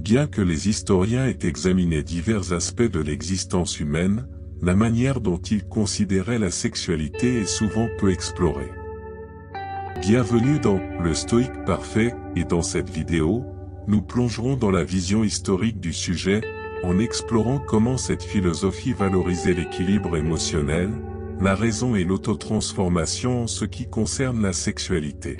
Bien que les historiens aient examiné divers aspects de l'existence humaine, la manière dont ils considéraient la sexualité est souvent peu explorée. Bienvenue dans Le Stoïque Parfait, et dans cette vidéo, nous plongerons dans la vision historique du sujet, en explorant comment cette philosophie valorisait l'équilibre émotionnel, la raison et l'autotransformation en ce qui concerne la sexualité.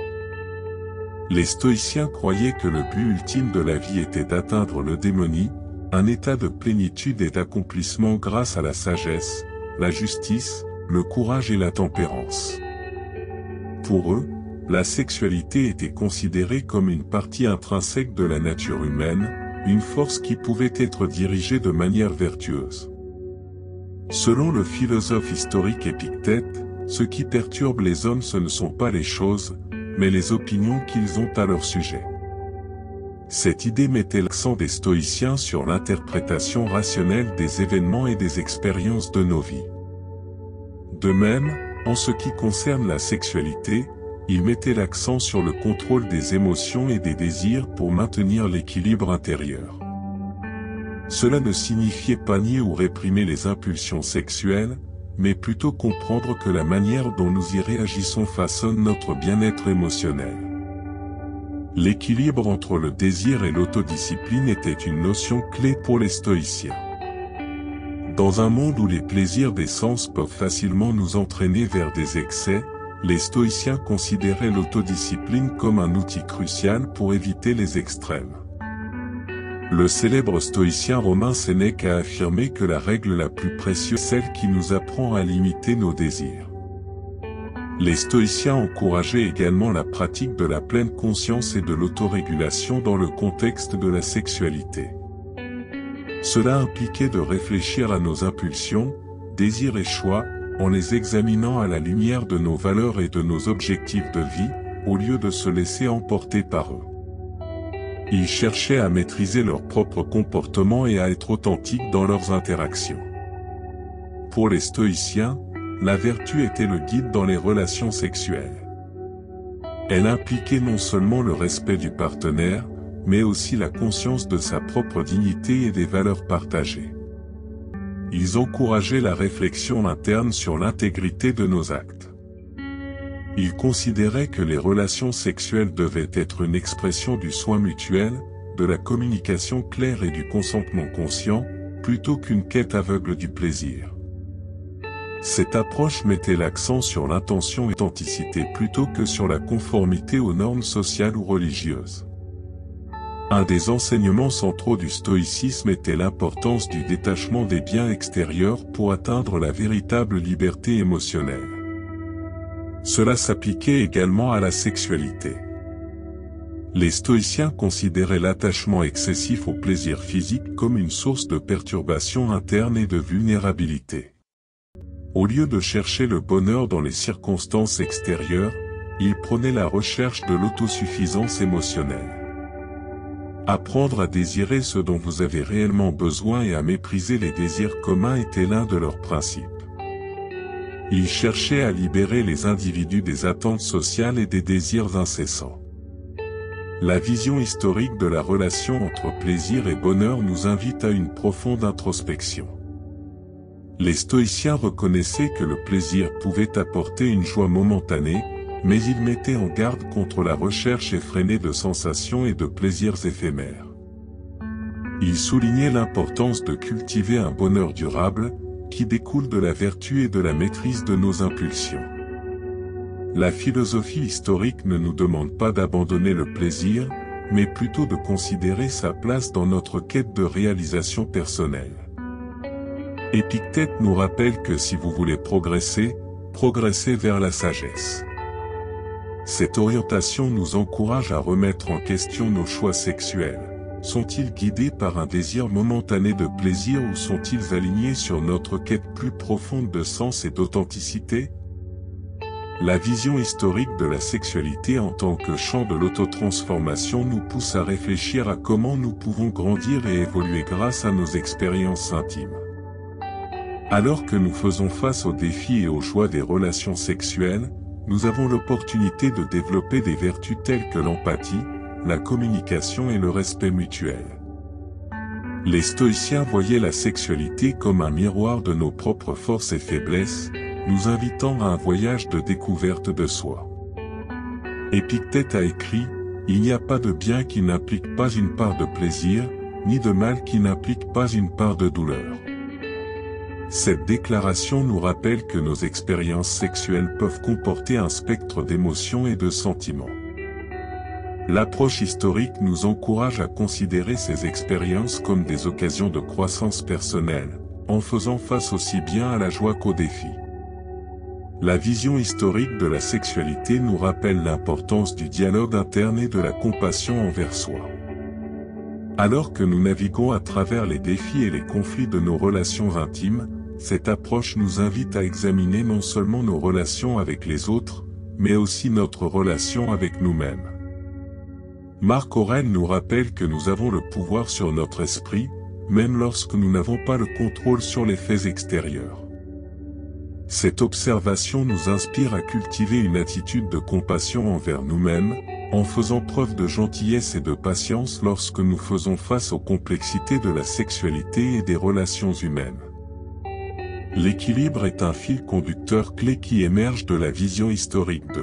Les stoïciens croyaient que le but ultime de la vie était d'atteindre l'eudémonie, un état de plénitude et d'accomplissement grâce à la sagesse, la justice, le courage et la tempérance. Pour eux, la sexualité était considérée comme une partie intrinsèque de la nature humaine, une force qui pouvait être dirigée de manière vertueuse. Selon le philosophe historique Épictète, ce qui perturbe les hommes ce ne sont pas les choses, mais les opinions qu'ils ont à leur sujet. Cette idée mettait l'accent des stoïciens sur l'interprétation rationnelle des événements et des expériences de nos vies. De même, en ce qui concerne la sexualité, ils mettaient l'accent sur le contrôle des émotions et des désirs pour maintenir l'équilibre intérieur. Cela ne signifiait pas nier ou réprimer les impulsions sexuelles, mais plutôt comprendre que la manière dont nous y réagissons façonne notre bien-être émotionnel. L'équilibre entre le désir et l'autodiscipline était une notion clé pour les stoïciens. Dans un monde où les plaisirs des sens peuvent facilement nous entraîner vers des excès, les stoïciens considéraient l'autodiscipline comme un outil crucial pour éviter les extrêmes. Le célèbre stoïcien romain Sénèque a affirmé que la règle la plus précieuse est celle qui nous apprend à limiter nos désirs. Les stoïciens encourageaient également la pratique de la pleine conscience et de l'autorégulation dans le contexte de la sexualité. Cela impliquait de réfléchir à nos impulsions, désirs et choix, en les examinant à la lumière de nos valeurs et de nos objectifs de vie, au lieu de se laisser emporter par eux. Ils cherchaient à maîtriser leur propre comportement et à être authentiques dans leurs interactions. Pour les stoïciens, la vertu était le guide dans les relations sexuelles. Elle impliquait non seulement le respect du partenaire, mais aussi la conscience de sa propre dignité et des valeurs partagées. Ils encourageaient la réflexion interne sur l'intégrité de nos actes. Ils considéraient que les relations sexuelles devaient être une expression du soin mutuel, de la communication claire et du consentement conscient, plutôt qu'une quête aveugle du plaisir. Cette approche mettait l'accent sur l'intention et l'authenticité plutôt que sur la conformité aux normes sociales ou religieuses. Un des enseignements centraux du stoïcisme était l'importance du détachement des biens extérieurs pour atteindre la véritable liberté émotionnelle. Cela s'appliquait également à la sexualité. Les stoïciens considéraient l'attachement excessif au plaisir physique comme une source de perturbation interne et de vulnérabilité. Au lieu de chercher le bonheur dans les circonstances extérieures, ils prônaient la recherche de l'autosuffisance émotionnelle. Apprendre à désirer ce dont vous avez réellement besoin et à mépriser les désirs communs était l'un de leurs principes. Ils cherchaient à libérer les individus des attentes sociales et des désirs incessants. La vision historique de la relation entre plaisir et bonheur nous invite à une profonde introspection. Les stoïciens reconnaissaient que le plaisir pouvait apporter une joie momentanée, mais ils mettaient en garde contre la recherche effrénée de sensations et de plaisirs éphémères. Ils soulignaient l'importance de cultiver un bonheur durable, qui découle de la vertu et de la maîtrise de nos impulsions. La philosophie historique ne nous demande pas d'abandonner le plaisir, mais plutôt de considérer sa place dans notre quête de réalisation personnelle. Épictète nous rappelle que si vous voulez progresser, progressez vers la sagesse. Cette orientation nous encourage à remettre en question nos choix sexuels. Sont-ils guidés par un désir momentané de plaisir ou sont-ils alignés sur notre quête plus profonde de sens et d'authenticité? La vision historique de la sexualité en tant que champ de l'autotransformation nous pousse à réfléchir à comment nous pouvons grandir et évoluer grâce à nos expériences intimes. Alors que nous faisons face aux défis et aux joies des relations sexuelles, nous avons l'opportunité de développer des vertus telles que l'empathie, la communication et le respect mutuel. Les stoïciens voyaient la sexualité comme un miroir de nos propres forces et faiblesses, nous invitant à un voyage de découverte de soi. Épictète a écrit, « Il n'y a pas de bien qui n'implique pas une part de plaisir, ni de mal qui n'implique pas une part de douleur. » Cette déclaration nous rappelle que nos expériences sexuelles peuvent comporter un spectre d'émotions et de sentiments. L'approche historique nous encourage à considérer ces expériences comme des occasions de croissance personnelle, en faisant face aussi bien à la joie qu'aux défis. La vision historique de la sexualité nous rappelle l'importance du dialogue interne et de la compassion envers soi. Alors que nous naviguons à travers les défis et les conflits de nos relations intimes, cette approche nous invite à examiner non seulement nos relations avec les autres, mais aussi notre relation avec nous-mêmes. Marc Aurèle nous rappelle que nous avons le pouvoir sur notre esprit, même lorsque nous n'avons pas le contrôle sur les faits extérieurs. Cette observation nous inspire à cultiver une attitude de compassion envers nous-mêmes, en faisant preuve de gentillesse et de patience lorsque nous faisons face aux complexités de la sexualité et des relations humaines. L'équilibre est un fil conducteur clé qui émerge de la vision historique de